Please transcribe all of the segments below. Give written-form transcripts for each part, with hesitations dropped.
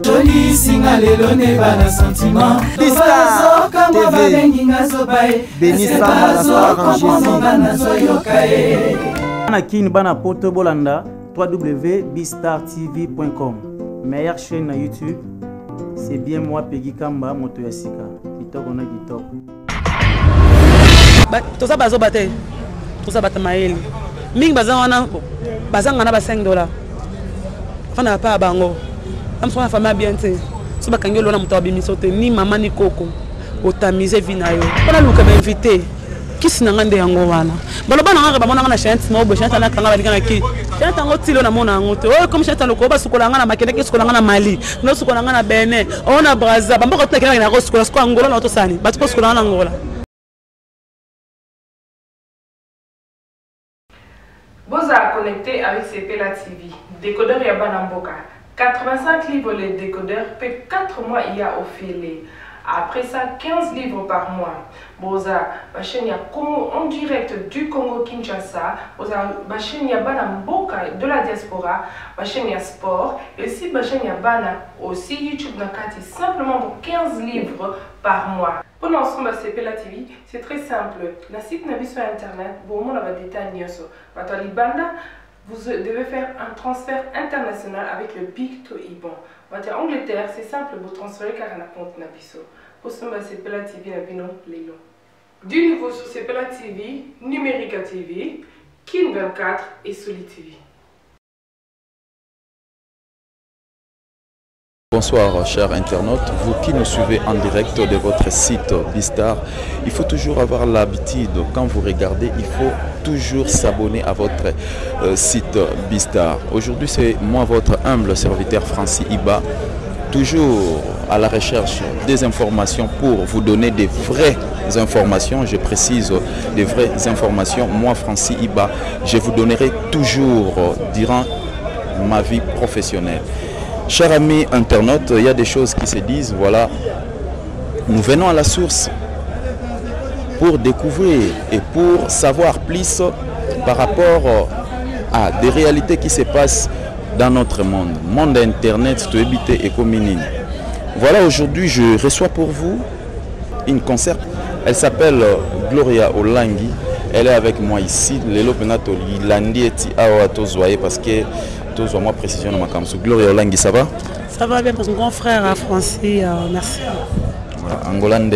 Tony Singalelo ne bana sentiment. Bistar TV. Benissa Anakin bana poto bolanda www.bistartv.com. Meilleure chaîne na YouTube. C'est bien moi Peggy Kamba moto yasika. Kitoko na kitoko. Tout ça bazo baté. Tout ça batamaeli. Ming bazana bazanga na ba $5. Fana pa bango. Am so na famille bien té. So bakangelo na moto abimisote ni mama ni koko. Otamize vinayo. Ona luka ba invité. Kisi na ngande yango wana. Baloba na ngaba mona na chante mo bo chante na kanga balika ki. Chante ngo tilo na mona ngoto. Oh comme chante loko ba sukola ngana makende ki sukola ngana Mali. No sukola ngana Benin. Ona Brazza. Bamba ko tekela na ko sukola ko Angola na to sani. Ba to sukola na Angola. Vous êtes connecté avec CPLA TV. Décodeur Yabana Mboka. 85 livres les décodeurs, peut 4 mois il y a offert. Après ça, 15 livres par mois. Boza, il y a en direct du Congo Kinshasa. Boza, il y a Bana Mboka de la diaspora. Il y a sport. Et aussi, il y a Bana aussi YouTube Nakati. Simplement pour 15 livres par mois. Pour l'ensemble de CPLA TV, c'est très simple. Le site n'a sur internet. Pour moi, on va détailler ça. Vous devez faire un transfert international avec le Big to Iban. En Angleterre, c'est simple, vous transférez car on a compte Nabiso. Pour ce CPLA TV, du nouveau sur CPLA TV, Numérica TV, Kin 24 et Soli TV. Bonsoir chers internautes, vous qui nous suivez en direct de votre site Bistar, il faut toujours avoir l'habitude, quand vous regardez, il faut toujours s'abonner à votre site Bistar. Aujourd'hui c'est moi votre humble serviteur Francis Iba, toujours à la recherche des informations pour vous donner des vraies informations, je précise des vraies informations. Moi Francis Iba, je vous donnerai toujours durant ma vie professionnelle. Chers amis internautes, il y a des choses qui se disent, voilà, nous venons à la source pour découvrir et pour savoir plus par rapport à des réalités qui se passent dans notre monde internet, tout éviter et communine. Voilà, aujourd'hui je reçois pour vous une concert, elle s'appelle Gloria Olangi, elle est avec moi ici, Lelo Penato Landi eti awa tozoye parce que moi précision dans ma camp. Gloria Olangi, ça va? Ça va bien, mon grand frère à Francis, merci. Angolande,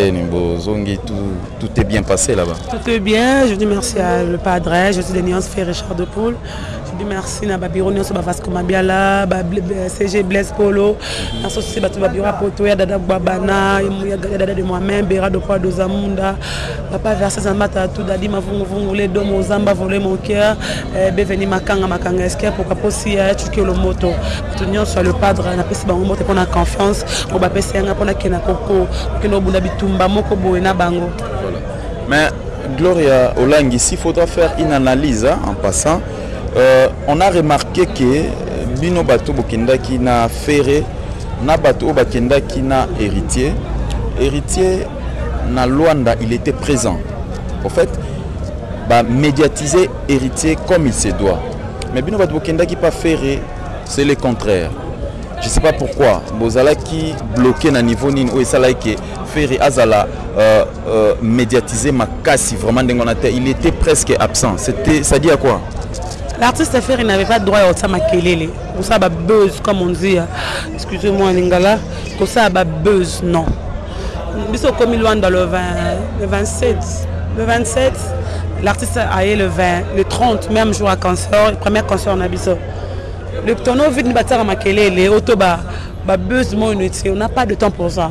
tout est bien passé là-bas. Tout est bien, je dis merci à le padre, je dis des nuances fait Richard de Poul. Je dis merci à Babironi, à Vasco Mabiala, CG Blaise Polo, à Société Babira Poto, à Dada Babana, à Dada de moi-même, Béra de Poids de Zamunda, Papa Versa Zambata, tout Dadi Mavungu, les deux Mozamba, voler mon cœur, Beveni Makanga, Makanga Esquer, pour qu'apossi à tuer le moto. Tout le monde soit le padre, on a passé mon moto pour la confiance, on va passer un peu de coco. Mais Gloria Olangi, s'il faudra faire une analyse en passant, on a remarqué que Bino Bato Bokenda qui n'a ferré, na Bato Bakenda qui n'a héritier. Héritier, na Luanda, il était présent. En fait, médiatiser héritier comme il se doit. Mais Bino Bato Bokenda qui n'a pas ferré, c'est le contraire. Je ne sais pas pourquoi. Bozala qui bloqué na niveau nin ou ça like Ferry Azala médiatiser ma casse vraiment il était presque absent. C'était ça dit à quoi? L'artiste Ferry n'avait pas de droit à ça makelele. Pour ça buzz comme on dit. Excusez-moi lingala, pour ça buzz non. Biso comme loin dans le 27. Le 27, l'artiste a eu le 20, le 30 même jour à concert, le premier concert na biso. Le tonneau vide de bâtir à Makelele, les autobars, buzz mon inutile, on n'a pas de temps pour ça.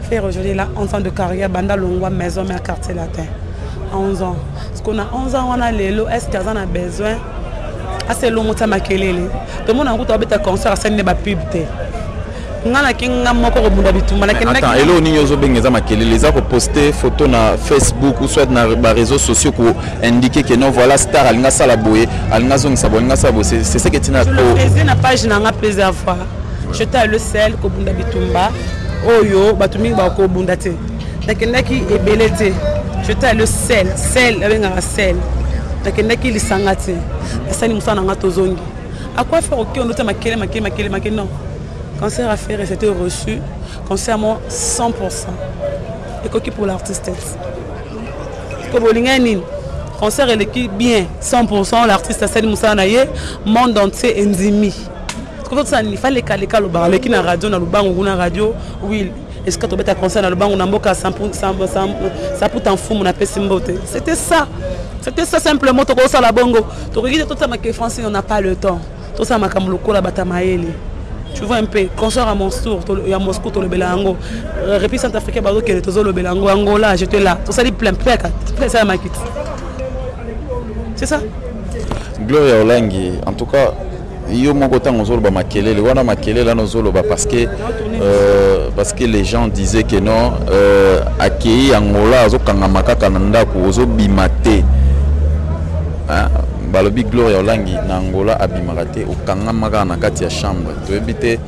Faire aujourd'hui là, 11 ans de carrière, Banda Longwa, maison, mais quartier latin. 11 ans. Parce qu'on a 11 ans, on a les lots, est-ce qu'on a besoin? Assez long, on a Makelele. Tout le monde a un route à concert à scène de ma pub. Attends, hello Ninyozo Bengeza Makelele, les a posté photo na Facebook ou soit dans les réseaux sociaux pour indiquer que non voilà star alinga salaboye, alinga zong sabo, alinga sabo, c'est ce que tu n'as pas. Je faisais na page n'a plusieurs fois. J'étais le sel ko bunda bitumba, oyo batumi ba ko bunda te. Nakendaki ebelete. J'étais le sel avec un sel. Nakendaki lisangate. Ça ni musana nga tozongi. À quoi faire OK on doit Makelele non. Concert à faire et c'était reçu. Concert moi 100%. Et coquille pour l'artiste. Concert et l'équipe bien 100%. L'artiste a celle Moussa Naye, monde entier enzimi. Il fallait caler le bar, l'équipe na radio, na lubango ou na radio, oui. Est-ce que tu as concert na lubango na mboka ça peut t'en fou mon appel simboté. C'était ça. C'était ça simplement. Tu as la bongo. Tu regardes tout ça mais que français on n'a pas le temps. Tout ça ma kamuloko la batamaeli. Tu vois un peu, concert à Moscow, il y a Moscou, tu le Belango. République Centrafricaine, tu as le Belango, Angola, j'étais là. Tout ça, il plein, ça m'a quitté. C'est ça. Gloria Olangi, en tout cas, il y a mon côté on zolo makele, le wana makele là nos zolo parce que les gens disaient que non, accueilli Angola, zo kangamaka kananda ko zo bimate. Hein? Balobi Gloria Olangi na Angola abimarate au kangamaka na kati ya chambre. Tu éviter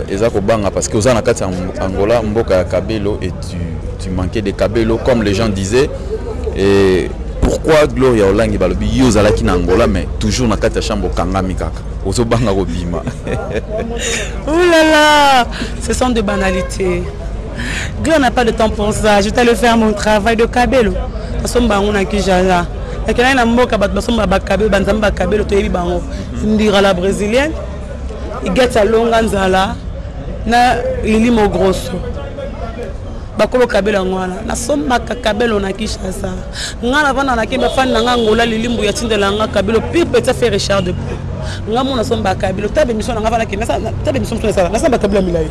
ezako banga parce que aux na kati Angola mboka ya Kabelo et tu manquais de Kabelo comme les gens disaient. Et pourquoi Gloria Olangi balobi yozalaki na Angola mais toujours na kati ya chambre kangami kaka ozo banga ko bima. Oh là là, ce sont des banalités. Gloria n'a pas de temps pour ça. Je vais le faire mon travail de Kabelo. Parce que on a qui jala. Et quand on a mboka bat basomba bakabelo banzamba Kabelo to yebi bango. Ndira la brésilienne. Il get sa longa nzala na lilimo grosso. Bakolo Kabelo ngwana na somba Kabelo na Kinshasa ngana vana na kimba fan na Angola lilimbu ya tindela nga Kabelo pire peut faire Richard de ngamo na somba Kabelo tabe mission nga vana kinasa tabe mission ça na somba Kabelo milai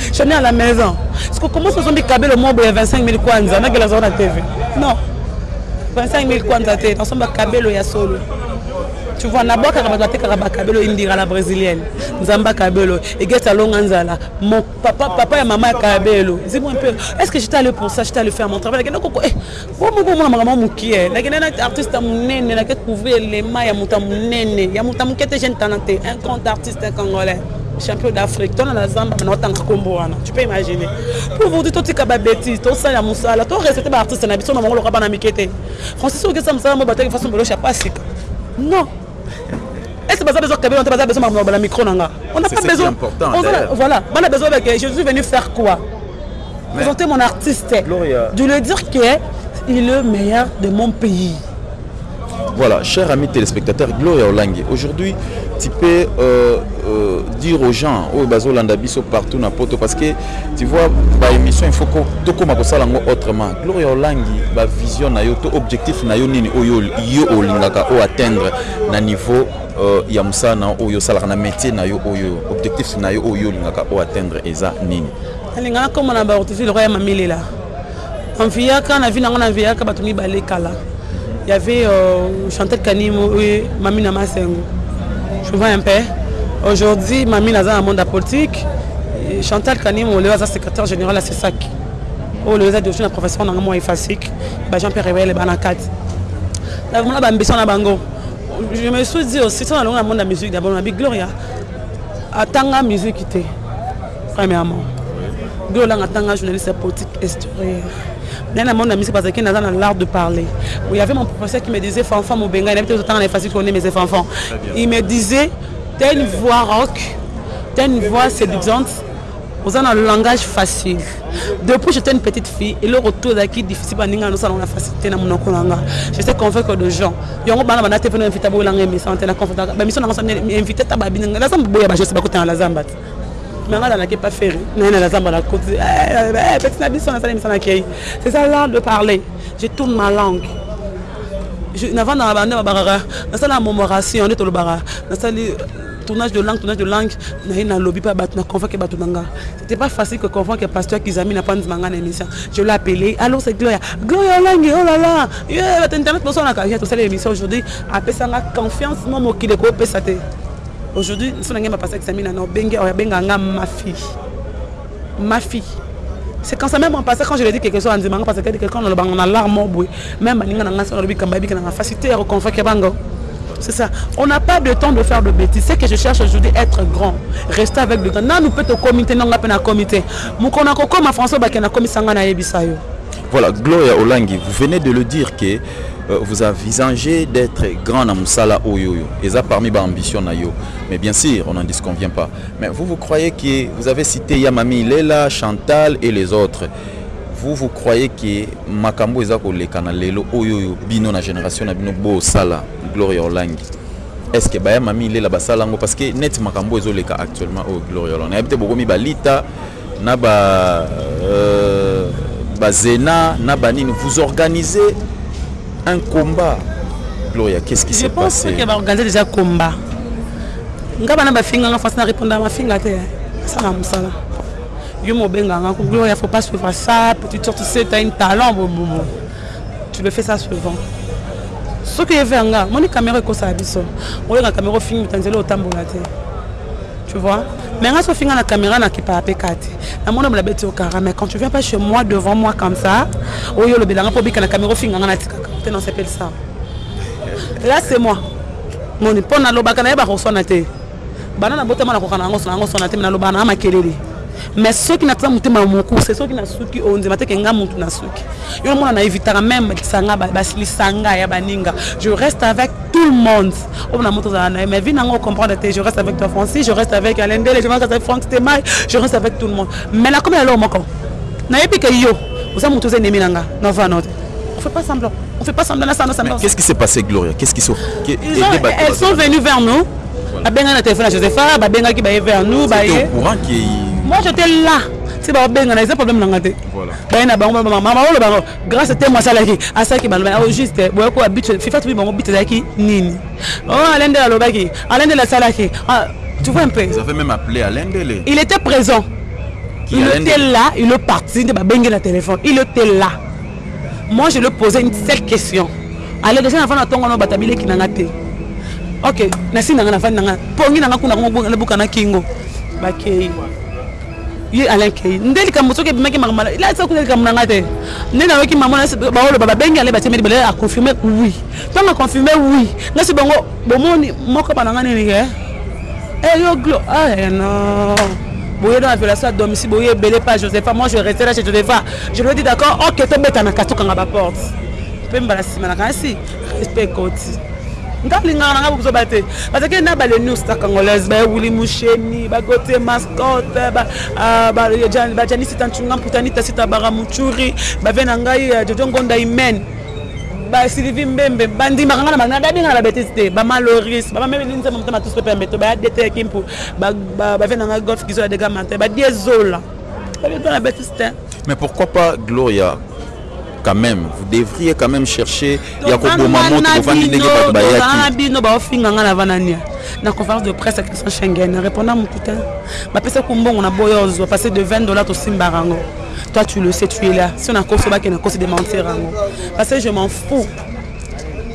je suis à la maison est-ce que comment somba Kabelo mobo ya 25 000 kwanza na gela zona TV non 25 000 kwanza te na somba Kabelo ya solo. Tu vois, na boka Kabelo indira la brésilienne. Nzamba Kabelo. Et get along Anzala. Mon papa et maman Kabelo. Dis-moi un peu, est-ce que j'étais allé pour ça, j'étais allé faire mon travail? Artiste un grand artiste congolais. Champion d'Afrique, tu peux imaginer. Pour vous dire tout ce que tu bêtise, tout ça, tu respectes l'artiste, Francis, non. Est-ce que vous avez besoin de micro? On n'a pas besoin. Voilà, on a besoin de. Je suis venu faire quoi? Présenter mon artiste. De lui dire qu'il est le meilleur de mon pays. Voilà, chers amis téléspectateurs, Gloria Olangi, aujourd'hui, tu peux dire aux gens, au bazo landabiso partout na poto, parce que tu vois, bah émission il faut que tout comme ça lango autrement. Gloria Olangi, bah vision na yo, to objectif na yo nini oyo yo olingaka o atteindre na niveau ya musana oyo sala na métier na yo oyo objectif na yo oyo olingaka o atteindre eza nini. Alingaka comme na ba ortifi le roya mamile là. En viaka na vina ngona viaka batumi balekala. Il y avait Chantal Kanimo et Mamina Masengo. Je vois un peu. Aujourd'hui, Mamina dans le monde politique. Chantal Kanimo, le secrétaire général à CESAC. Le de la profession dans le monde effacique. Jean-Pierre Réveil, les Banakat. Je me suis dit aussi, dans le monde de la musique, d'abord, on a dit Gloria. Attends la musique, premièrement. Gloria, attends la journaliste politique historienne. Dans le monde de la musique, parce qu'il y a l'art de parler. Il y avait mon professeur qui me disait Fanfan Mobenga, il avait tout le temps facile qu'on aimait mes enfants. Il me disait tu as une voix rock, tu as une voix séduisante, vous avez un langage facile. Depuis que j'étais une petite fille, et le retour d'acquis difficile, nous avons la facilité dans mon colanga. Je sais convaincre de gens. Il y a un peu de invité à la maison, mais si on a invité à la maison, la zamba, je sais pas côté la zamba. Mais on n'a pas fait. La zamba la côté. C'est ça l'art de parler. Je tourne ma langue. Je n'avais dans la bande de barara. Dans ça la mémoration, on est au le barara. Dans ça tournage de langue, n'a lobby pas battre, n'a convoqué batunanga. C'était pas facile que convoquer que pasteur Kizami n'a pas de manga émission. Je l'ai appelé. Allô, c'est Gloria. Gloria Langue, oh là là. Internet pour ça on a carrière tout ça l'émission aujourd'hui. Après ça la confiance mon qui le coupe ça aujourd'hui, si on a passé Kizami na benga ma fille. Ma fille. C'est quand ça même en passé quand je lui ai dit quelque chose en disant parce que quelqu'un on a l'arme même facilité à reconfort bango. C'est ça. On n'a pas de temps de faire de bêtises. C'est que je cherche aujourd'hui être grand. Rester avec le temps. Non, nous peut au comité, non, on a comité. Comme François Bakena comité sangana yebisayo. Voilà, Gloria Olangi, vous venez de le dire que vous envisagez d'être grand dans Moussala Oyoyo. Et ça parmi vos ambitions. Mais bien sûr, on n'en disconvient pas. Mais vous croyez que vous avez cité Yamami Lela, Chantal et les autres. Vous croyez que Makambo Ezako le Kanalelo Oyoyo Bino na génération na Bino Bo Sala Gloria Olangi. Est-ce que Baya Mami Lela Basalango parce que net Makambo Ezo le ka actuellement au Gloria Olangi. Il y a peut-être beaucoup mi balita na ba Zena na banine. Vous organisez un combat. Gloria, qu'est-ce qui s'est passé? Je pense qu'il va organiser déjà un combat. Ngaba na ba finga nga face na répondre à ma finga te. Ça na musala. Yo mo benga nga Gloria, faut pas suivre ça, petite sorte tu as un talent bobo. Tu le fais ça souvent. Ce que je fais nga, mon caméra ko ça biso. On la caméra film tanzelo tambola te. Tu vois? Mais quand tu la caméra, n'a pas pécaté. Mais quand tu viens pas chez moi, devant moi comme ça, non, c'est pas ça. Là, c'est moi. Mon épaule n'a pas mais ceux qui n'ont pas monté mon cours, c'est ceux qui n'ont pas je reste avec tout le monde. Mais je reste avec toi Francis, je reste avec Alain Del, je reste avec Franck Stemay, je reste avec tout le monde. Mais là, comme elle est là, on fait pas semblant. On fait pas semblant. Qu'est-ce qui s'est passé, Gloria? Qu'est-ce qui elles sont venues vers nous. Voilà. Moi j'étais là. C'est pas bien, on a des problèmes dans la tête. Voilà. Grâce à moi, ça à ça qui m'a juste. Beaucoup habitué. FIFA tout le monde habite avec Nini. Oh, Alain de la Lobaki, Alain de la Salaki. Tu vois un peu. Vous avez même appelé Alain de la. Il était présent. Il était là. Il est parti. Il a bangé le téléphone. Il était là. Moi je lui posais une seule question. Allez déjà avant d'attendre on a batabile qui n'a pas été. Ok, nasi nanga fan nanga. Pongi nanga kuna le bukana kingo. Bakei. Yi Alain Kei. Ndeli kamuso ke bimaki makamala. Il a ça kuna kamnanga te. Nena weki maman ba wolo baba bengi ale batemeli bele a confirmer oui. Tant a confirmer oui. Ngasi bongo bomoni moko bananga nini ke? Eh yo glo. Ah non. Boye dans la violation à domicile, boye belé pas Josepha. Moi je restais là chez Josepha. Je lui ai dit d'accord, ok, tu bête na kato kanga ba porte. Pe mbala simana kasi. Respect koti. Parce que na ba les news ta congolaise ba wuli musheni ba gote mascotte ba Janice Tanchunga putani ta sita bara muchuri ba vena ngai Jojo Ngonda Imen ba Sylvie Mbembe bandi makanga na dadi na la bêtise ba Maloris ba même linza mon temps tous permettre ba DT kimpo ba vena ngai golf kizo de gamante ba diezola ba la bêtise. Mais pourquoi pas Gloria? Quand même, vous devriez quand même chercher Yakobo Mamoto pour vendre des bayaki. La conférence de presse à Christian Schengen, répondant à mon putain. Ma personne on a boyoz, va passer de $20 au Simbarango. Toi tu le sais, tu es là. Si on a cause qui n'a cause de mentir, parce que je m'en fous.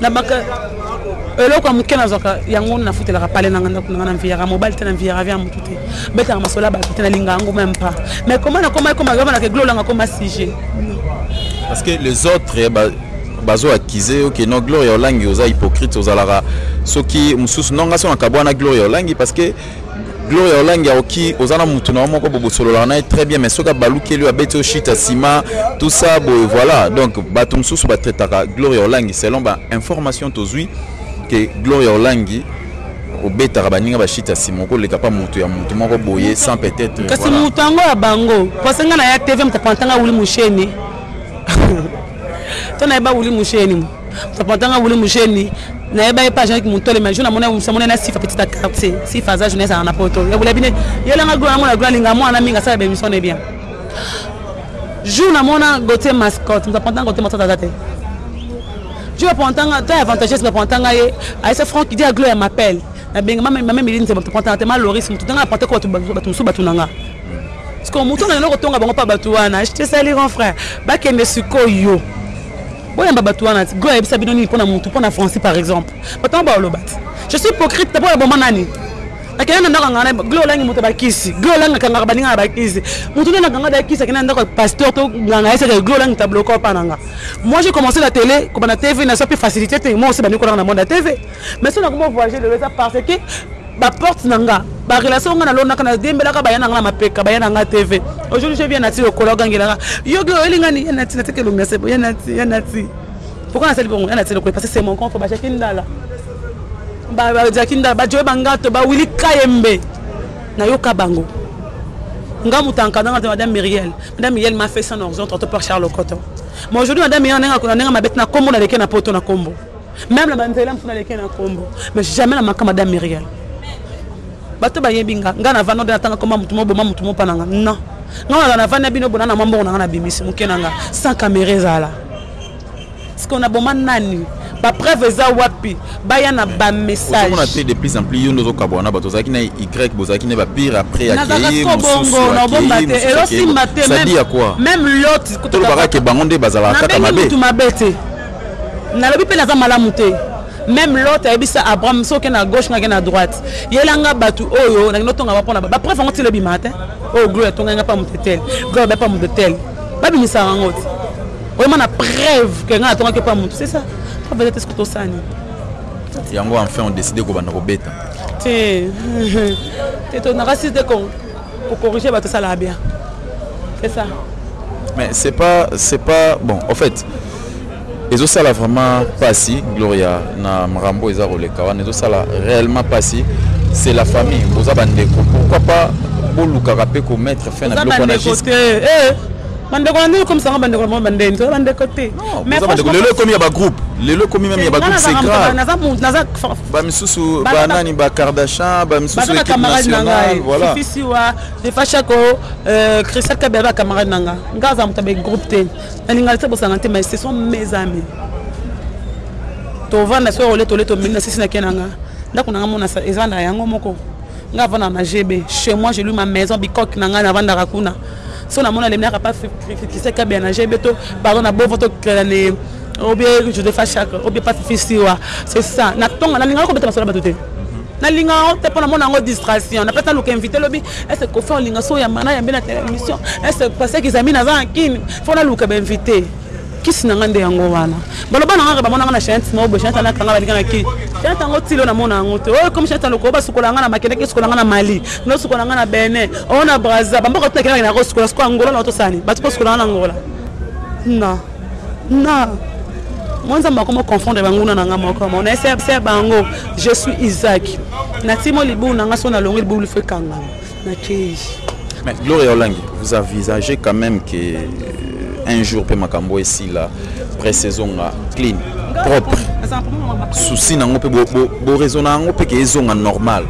La bac. Là comme Ken Azoka, yango na foutu la parler na mviera mobile tena mviera via mututé. Beta masola ba tena lingango même pas. Mais comment na que Gloria na comme CG. Parce que les autres bazo accusé que non Gloria Olangi oza hypocrite ozalara soki mususu nonga sona kabwana Gloria Olangi parce que Gloria Olangi oki ozana mutu na moko bobo solo na très bien mais soka baluki lui abeto shita sima tout ça voilà donc bato mususu ba traitaka Gloria Olangi selon ba information tozui que Gloria Olangi obeta baninga ba shita sima ko leka pa mutu ya mutu moko boye sans peut-être kasi mutu ngo ya bango parce que na ya TV mtapantanga wuli musheni tona eba wuli musheni tapantanga wuli musheni na eba pas gens qui montent les majeurs na mona na sifa petite quartier sifa za jeunesse na poto ya bula bine yela nga gloire mona gloire linga mona minga ça émission est bien jour na mona gote mascotte tapantanga gote mascotte date je vais pantanga ta avantage c'est pantanga ye a ce Franck qui dit à gloire m'appelle na benga même il dit c'est pantanga mal loris mutanga pantanga ko batu so batu nanga parce que mon tourne le tonga bango pa batuana je te salue grand frère ba kende suko yo boya ba batuana go ebisa bidoni pona muntu pona Francis par exemple baton ba lobat je suis hypocrite pour la bomba nani akena ndaka ngana glo langi muto ba kisi glo langa kanga baninga ba kisi mutu na kanga da kisi akena ndaka pasteur to nganga ese glo langi tableau ko pananga moi j'ai commencé la télé comme na TV na so plus facilité moi aussi ba niko na monde la TV mais ça na comment voyager de ça parce que ba porte nanga ba relation ngana lona kana dembela ka bayana ngana mapeka bayana nga TV aujourd'hui je viens nati okolo gangela yo go elingani yanati nateke lunga sebo yanati Pourquoi on a célébré? On a célébré parce que c'est mon compte. Bah Jakindala. Bah Jakindala. Bah Joe Bangato. Bah Willy Kayembe. Nayoka Bango. Nga mutanka dans Madame Myriel. Madame Myriel m'a fait son argent tantôt par Charles Coton. Mais aujourd'hui Madame Myriel n'a ma bête na combo na leke na poto na combo. Même la bandela mfuna leke na combo. Mais jamais la maka Madame Myriel. Bato ba yebinga nga na vano de atanga koma mutumo boma mutumo pananga. Non. Nga na vana bino bona na mambo na bimisi mukenanga sans caméra zala. Ce qu'on a bon nani. Ba preuve za wapi baya na ba message on a fait de plus en plus yo nozo kabona bato zaki na y bozaki ne ba pire après à accueillir ça dit à quoi même l'autre to ba ke bangonde bazala kaka mabe tu mabete na lobi pe na za malamu te même l'autre ebisa Abraham soke na gauche na droite yelanga batu oyo na notonga ba pona ba preuve ngoti le bi matin oh gloire tonga pas mutetel gloire ba pas mutetel ba bimisa ngoti vraiment na preuve que nga tonga ke pas mutu c'est ça. Peut-être ce que tu as dit. Enfin, on décide qu'on va nous rebêter. Tu pour corriger tout ça là bien. C'est ça. Mais c'est pas bon. En fait, les autres ça là vraiment pas si Gloria na Marambo et Zaroleka. Les autres ça là réellement pas si. C'est la famille. Vous avez pourquoi pas Boluka rapé qu'on mettre fin à bloc bande comme ça bande côté mais le comme il y a groupe le comme même il y a groupe c'est grave ba misusu ba nani ba Kardashian ba misusu équipe nationale voilà ici wa de fachako Christelle Kabeba camarade nanga ngaza mutabe groupe te alinga tebo sangante mais ce sont mes amis to vanda so ole to le to mina sisi na kenanga ndako nanga mona ezana yango moko ngava na GB chez moi j'ai lu ma maison bikok nanga na vanda rakuna. Si on a mon élément pas fait que bien j'ai beto pardon na beau photo que ou bien je te fais chaque ou bien pas fisiwa c'est ça na tonga na linga ko beta masala batote na linga on te pona mon ango distraction na peta luka inviter lobi est-ce que fait linga so ya mana ya mbena télévision est-ce parce qu'ils amis na za kin faut na luka ba inviter kisi na ngande yango wana baloba na ngaka ba mona na chante mo bo chante na kanga ba linga ki chante ngo tilo na mona ngo te oh comme chante loko ba sukola nga na makende ki sukola nga na Mali no sukola nga na Benin on a Brazza bamba ko teka na ko sukola ko Angola na to sani ba to sukola na Angola non moi ça m'a comment confondre banguna na ngamo comme on essaie bango je suis Isaac na timo libu na nga so na longi libu le fait kanga na keji. Mais Gloria Olangi, vous envisagez quand même que un jour pe makambo ici la pré-saison clean propre souci nango pe bo raisonner ngo pe ke ezonga normal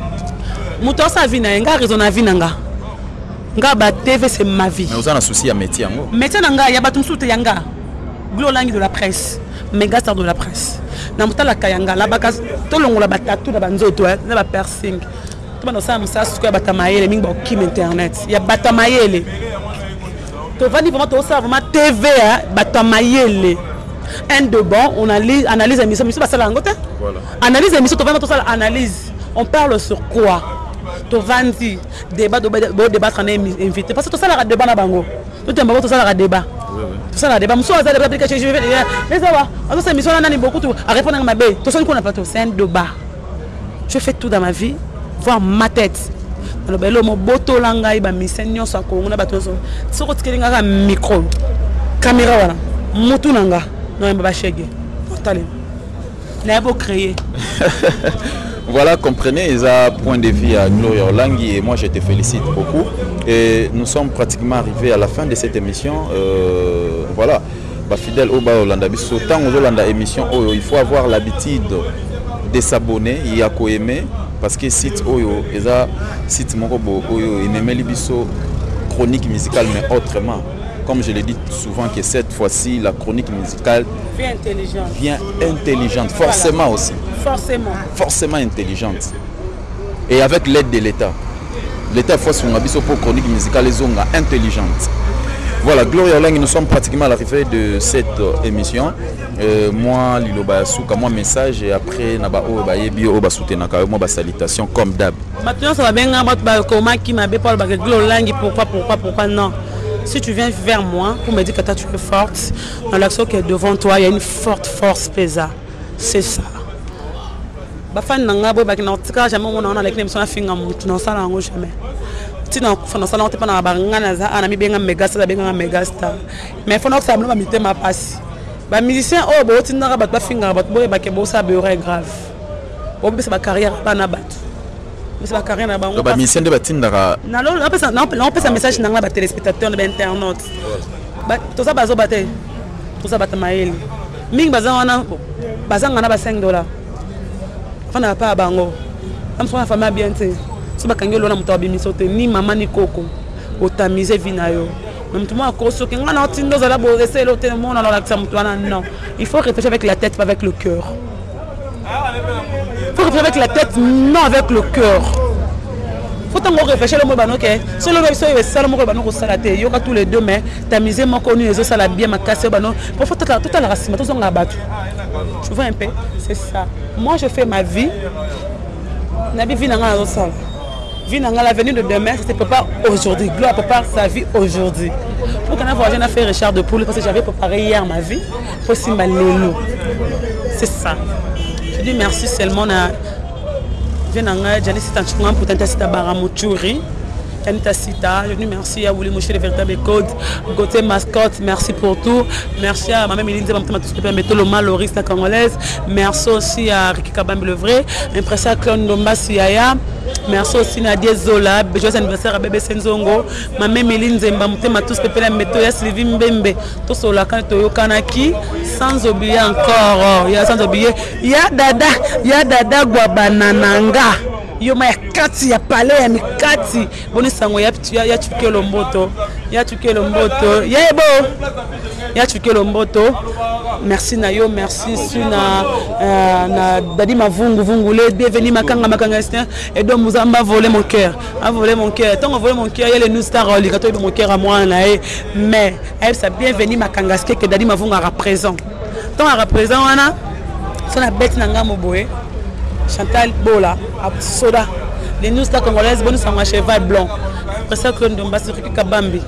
muto sa vie na nga raisonner vie nanga nga ba TV c'est ma vie mais vous avez un souci à métier ngo métier nanga ya batum soute yanga Gloria Olangi de la presse méga star de la presse na mutala kayanga la baka to longola batatu na banzoto na ba piercing to bano sa msa su ko batamayele mingi ba kim internet ya batamayele to vani vraiment to sa vraiment TV batamayele un de bon on analyse émission monsieur basala ngote voilà analyse émission to vani to sa analyse on parle sur quoi to vandi débat débattre en invité parce que to ça la débat na bango to temba to ça la débat tout ça la débat monsieur ça débat que je vais mais ça va on ça émission nani beaucoup tout à répondre à ma bé to ça qu'on a pas to c'est un débat je fais tout dans ma vie voir ma tête le belo mo boto langa iba misenyo sa ko ngona batozo soko tikelinga ka micro caméra wala mutu nanga no mba shege tale na bo créer. Voilà, comprenez, ils ont point de vue à Gloria Olangi et moi je te félicite beaucoup. Et nous sommes pratiquement arrivés à la fin de cette émission. Voilà, bah, fidèle au bas Hollanda, tant aux Hollanda émission, il faut avoir l'habitude de s'abonner, il y a qu'à aimer parce que site Oyo, ils ont site Morobo Oyo, ils n'aiment biso chronique musicale mais autrement. Comme je l'ai dit souvent que cette fois-ci la chronique musicale vient intelligente, forcément voilà. Aussi. Forcément intelligente. Et avec l'aide de l'État. L'État force son abisso pour chronique musicale et zonga intelligente. Voilà, Gloria Olangi, nous sommes pratiquement à l'arrivée de cette émission. Moi, Lilo Bayasuka, moi message et après Naba O Bayebi O Basutenaka, moi salutation comme d'hab. Maintenant ça va bien comment qui m'a pas le Gloria Olangi pourquoi non. Si tu viens vers moi pour me dire que tu es forte, dans l'action qui est devant toi, il y a une forte force pesa. C'est ça. Bafan nanga bo bakina tika jamais on a avec l'émission finga mutu na sala ngo jamais. Tina fana sala on te pana ba ngana za ana mi benga mega star benga mega star. Mais fona ko sablo ba mitema passe. Les musiciens, oh, bon, tu n'as pas fini, ça est grave. On peut se faire carrière, pas na battu. C'est la carrière là-bas. Les musiciens de Batindara. Non, on peut un message dans les téléspectateurs, les internautes. Tout ça, bazo baté. Tout ça, baté maïl. Ming bazan on a 5 $. On n'a pas à bango. On a famille bien tu. Si ba kango lona muto abimisote ni maman ni koko. Otamiser vinayo. Même tout le monde a couru sur qui on a entendu dans la bourse et l'autre monde dans l'accent non. Il faut réfléchir avec la tête, pas avec le cœur. Il faut réfléchir avec la tête, non avec le cœur. Il faut réfléchir le mot ok. Si le mot est ça, le mot est salaté. Il y aura tous les deux, mais tamiser mon connu les autres, ça l'a bien ma cassé bano. Pour faire toute la racine, tout ça on a battu. Tu vois un peu, c'est ça. Moi je fais ma vie. Nabi vit dans la salle. L'avenir de demain, ça ne peut pas aujourd'hui. Gloire prépare sa vie aujourd'hui. Pour qu'on ait voyagé, on a fait Richard de Poule parce que j'avais préparé hier ma vie pour Simbalélo. C'est ça. Je dis merci seulement à Janice Tanchouan pour t'interciter à Baramoutchouri. Je dis merci à Wouli Mouché, le véritable code. Gauthier Mascotte, merci pour tout. Merci à Mme Méline, Loma, Loris, la Congolaise. Merci aussi à Ricky Kabambi le vrai. Impression à Claude Ndomba Siaya. Merci aussi à Nadia Zola. Joyeux anniversaire à Bébé Senzongo. Mme Méline Zemba, Moutema tous Pépé la Métoya, Sylvie Mbembe. Tous sur la canne Toyo Kanaki. Sans oublier encore. Sans oublier. Ya Dada Guabanananga. Yoma ya kati ya pale ya mikati boni sango ya chuke lomboto ya chuke lomboto merci na yo merci suna na dadi mavungu vungule bienvenue makanga et donc Muzamba volé mon cœur tant volé mon cœur il y a les new stars li kato mon cœur à moi na mais elle ça bienvenue makanga ce que dadi mavungu représente tant représente wana ça la bête nanga moboé Chantal Bola, Soda, les news congolaises, bonus à cheval blanc. Après ça, que nous avons Ricky Kabambi.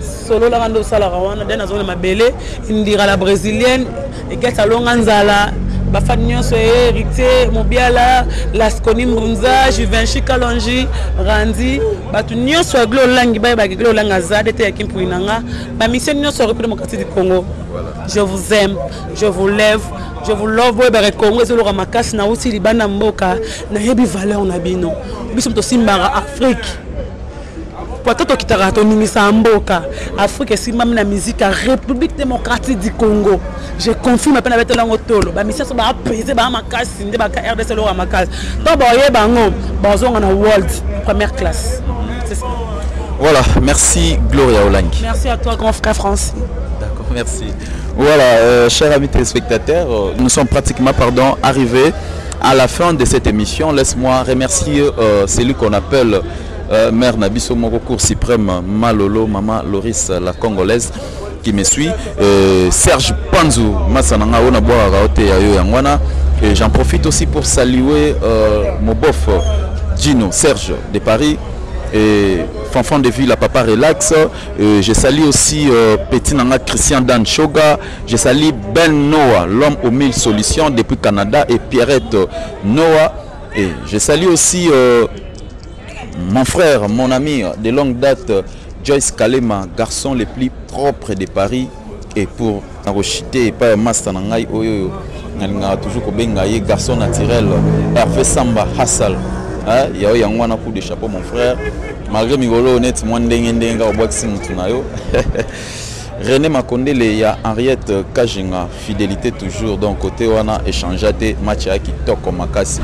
Solo la rando salarawana, dans la zone de ma belle, indira la brésilienne, et qu'elle s'allonge en zala, Bafagnon soit hérité, Mobiala, Lasconi Mbrunza, Juvenchi Kalonji, Randi, Batunio soit glolang, glolang azad, et Tekin Pouinanga, ma mission soit repris démocratique du Congo. Je vous aime, je vous lève. Je vous love, vous êtes Congo, vous êtes Makas, na aussi Libana Mboka, na hebi valeur na bino. Nous sommes aussi Mbara Afrique. Peut-être que tu as retenu ça Mboka. Afrique, c'est même la musique, la République démocratique du Congo. Je confirme à peine avec la Ngotolo. Ma mission, c'est de apaiser Makas, c'est de RDC Lora Makas. Donc, on a World, première classe. C'est ça. Voilà, merci Gloria Olangi. Merci à toi, grand frère Francis. D'accord, merci. Voilà, chers amis téléspectateurs, nous sommes pratiquement arrivés à la fin de cette émission. Laisse-moi remercier celui qu'on appelle Mère Nabiso Moko Cour suprême, Malolo, Maman Loris, la Congolaise, qui me suit. Serge Panzou, Massananga, Onaboa, Raote, Yayo, Yangwana. Et j'en profite aussi pour saluer mon bof, Gino, Serge de Paris. Et Fanfan de Ville à Papa Relax. Je salue aussi Petit Nanga Christian Dan Choga. Je salue Ben Noah, l'homme aux 1000 solutions depuis Canada, et Pierrette Noah. Et je salue aussi mon frère, mon ami de longue date, Joyce Kalema, garçon le plus propre de Paris. Et pour enrochiter et pas Master Nangai Oyo, toujours garçon naturel, Hervé Samba Hassal. Il y a un coup de chapeau, mon frère. Malgré Migolo, honnête, moi, René Makonde, il y a Henriette Kajinga, fidélité toujours. Donc, côté, on a échangé des matchs qui toquent comme Makassi.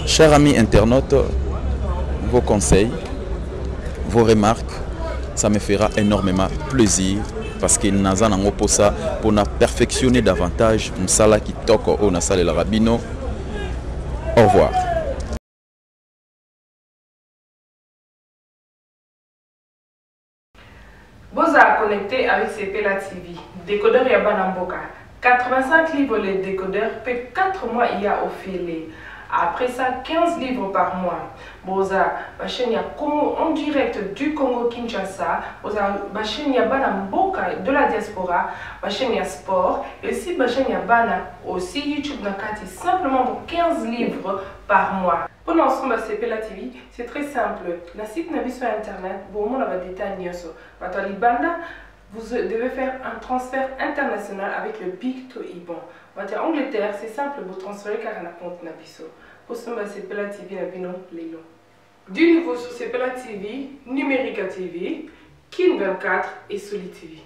Chers amis internautes, vos conseils, vos remarques, ça me fera énormément plaisir. Parce qu'il n'a pas pour ça, pour perfectionner davantage. Msala qui toque au Nassal la Rabino. Au revoir. Vous êtes connecté avec CPLA TV. Décodeur Yabana Mboka. 85 livres les décodeurs, peut 4 mois il y a au filet. Après ça, 15 livres par mois. Boza, ma chaîne en direct du Congo Kinshasa. Boza, ma chaîne Yabana Mboka de la diaspora. Ma chaîne sport. Et aussi ma chaîne Yabana aussi YouTube Nakati. Simplement pour 15 livres par mois. Pour l'ensemble de CPLA TV, c'est très simple. La site n'a sur internet. Bon, on a des détails. Batali Banda. vous devez faire un transfert international avec le BIC to IBAN. En Angleterre, c'est simple pour transférer car on a compte Nabiso. Pour ce moment, c'est Pela TV Nabino Lelo. Du nouveau sur Pela TV, Numérica TV, Kin 24 et Soli TV.